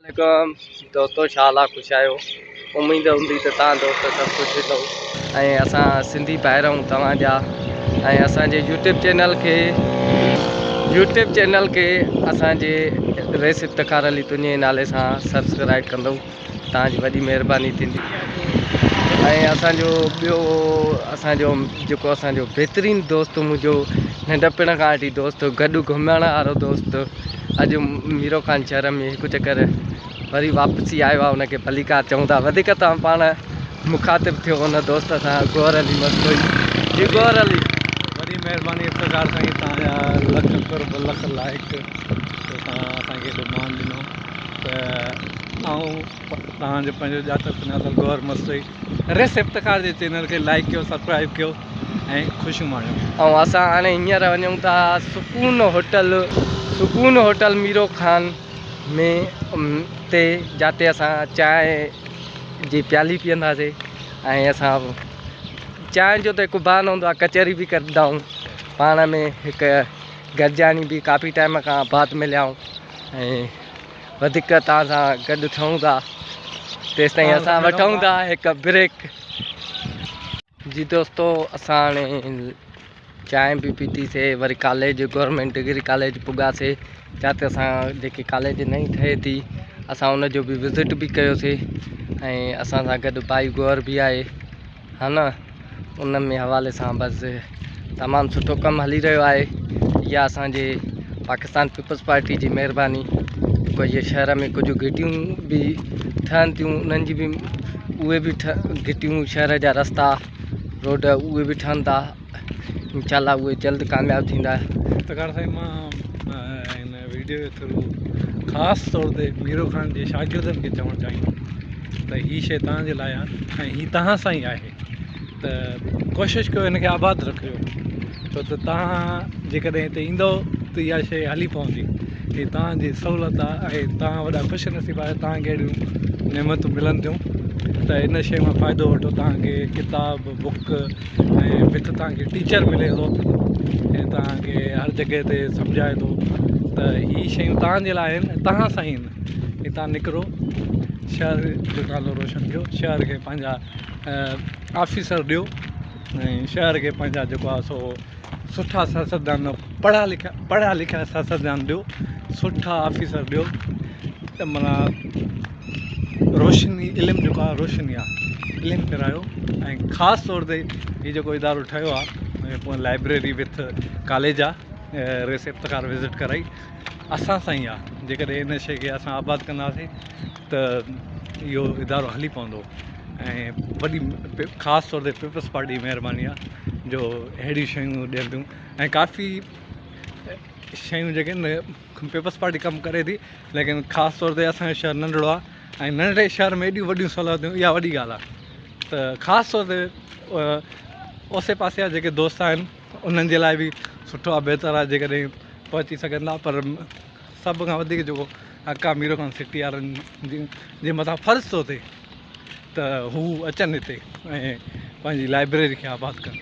वालेकुम दोस्तों, छा हाल आहे? ख़ुशि आहियो? उम्मीद हूंदी त तव्हां दोस्त सभु ख़ुशि अथव ऐं असां सिंधी भाइर आहियूं तव्हांजा। ऐं असांजे यूट्यूब चैनल खे असांजे रेस इफ्तिखार अली तुंहिंजे नाले सां सब्सक्राइब कंदव, तव्हांजी वॾी महिरबानी थींदी। ऐं असांजो ॿियो जेको असांजो बहितरीनु दोस्त, मुंहिंजो नंढपण खां वठी दोस्त, गॾु घुमण वारो दोस्त, अॼु मीरो खान शहर में हिकु चकर वरी वापसी आयो आहे। हुनखे भलीकार चऊं था। वधीक तव्हां पाण मुखातिब थियो हुन दोस्त सां, गौर अली मस्तु जी। गौर अली वॾी महिरबानी इफ्तिखार साईं, तव्हांजा लख करोड़ लख लाइक तव्हां असांखे एॾो मान ॾिनो त तव्हांजो पंहिंजो ॼातल सुञातल गौर मस्तु रेस इफ्तिखार जे चैनल खे लाइक कयो, सब्सक्राइब कयो ऐं ख़ुशियूं माणियो। ऐं असां हाणे हींअर वञूं था सुकून होटल मीरो खान में ते, जिते असां चांहि जी प्याली पीअंदासीं। ऐं असां चांहि जो त हिकु बहानो हूंदो आहे, कचहरी बि कंदा आहियूं पाण में। हिकु गॾिजाणी बि काफ़ी टाइम खां बाद मिलिया आहियूं ऐं वधीक तव्हां सां गॾु थियूं था। तेसिताईं असां वठूं था हिकु ब्रेक जी। दोस्तो, असां हाणे चांहि बि पीतीसीं, वरी कॉलेज गवर्नमेंट डिग्री कॉलेज पुॻासीं, जिते असां जेकी कॉलेज नई ठहे थी असां उनजो बि विज़िट बि कयोसीं। ऐं असां सां गॾु भाई गौर बि आहे, हा न। उन में हवाले सां बसि तमामु सुठो कमु हली रहियो आहे। इहा असांजे पाकिस्तान पीपल्स पार्टी जी महिरबानी। कोई शहर में कुझु घिटियूं बि ठहनि थियूं, उन्हनि जी बि उहे बि घिटियूं, शहर जा रस्ता रोड उहे बि ठहनि था। इंशाल्लाह उहे जल्द कामयाबु थींदा। इफ्तिखार साईं, मां हिन वीडियो जे थ्रू ख़ासि तौर ते मीरो खान जे शागिर्दनि खे चवणु चाहींदुमि त हीअ शइ तव्हांजे लाइ आहे ऐं हीअ तव्हां सां ई आहे। त कोशिशि कयो हिनखे आबाद रखियो, छो त तव्हां जेकॾहिं हिते ईंदव त इहा शइ हली पवंदी। हीअ तव्हांजी सहूलियत आहे ऐं तव्हां वॾा ख़ुशि नसीब आहे, तव्हांखे अहिड़ियूं नेमतूं मिलनि थियूं। त इन शइ मां फ़ाइदो वठो। तव्हांखे किताब बुक ऐं विथ तव्हांखे टीचर मिले थो ऐं तव्हांखे हर जॻह ते सम्झाए थो। त हीअ शयूं तव्हांजे लाइ आहिनि, तव्हां सां ई आहिनि। ही तव्हां निकिरो, शहर जो नालो रोशन कयो, शहर खे पंहिंजा ऑफिसर ॾियो ऐं शहर खे पंहिंजा जेको आहे सो सुठा सियासतदान, पढ़िया लिखिया सियासतदान ॾियो, सुठा ऑफिसर ॾियो। त माना रोशनी, इल्मु जेको आहे रोशनी आहे, इल्मु करायो। ऐं ख़ासि तौर ते हीअ जेको इदारो ठहियो आहे, पोइ लाइब्रेरी विथ कॉलेज आहे, रेस इफ्तिखार विज़िट कराई असां सां ई आहे। जेकॾहिं इन शइ खे असां आबाद कंदासीं त इहो इदारो हली पवंदो। ऐं वॾी ख़ासि तौर ते पीपल्स पार्टी जी महिरबानी आहे जो अहिड़ियूं शयूं ॾियनि थियूं। ऐं काफ़ी शयूं जेके पीपल्स पार्टी कमु करे थी, लेकिन ख़ासि तौर ते असांजो शहर नंढिड़ो आहे ऐं नंढड़े शहर में एॾियूं वॾियूं सहूलियतूं, इहा वॾी ॻाल्हि आहे। त ख़ासि तौर ते ओसे पासे जा जेके दोस्त आहिनि उन्हनि जे लाइ बि सुठो आहे, बहितर आहे जेकॾहिं पहुची सघंदा। पर सभ खां वधीक जेको हक़ आहे मीरो खान सिटी वारनि जे मथां फ़र्ज़ु थो थिए त हू अचनि हिते ऐं पंहिंजी लाइब्रेरी खे आबाद कनि।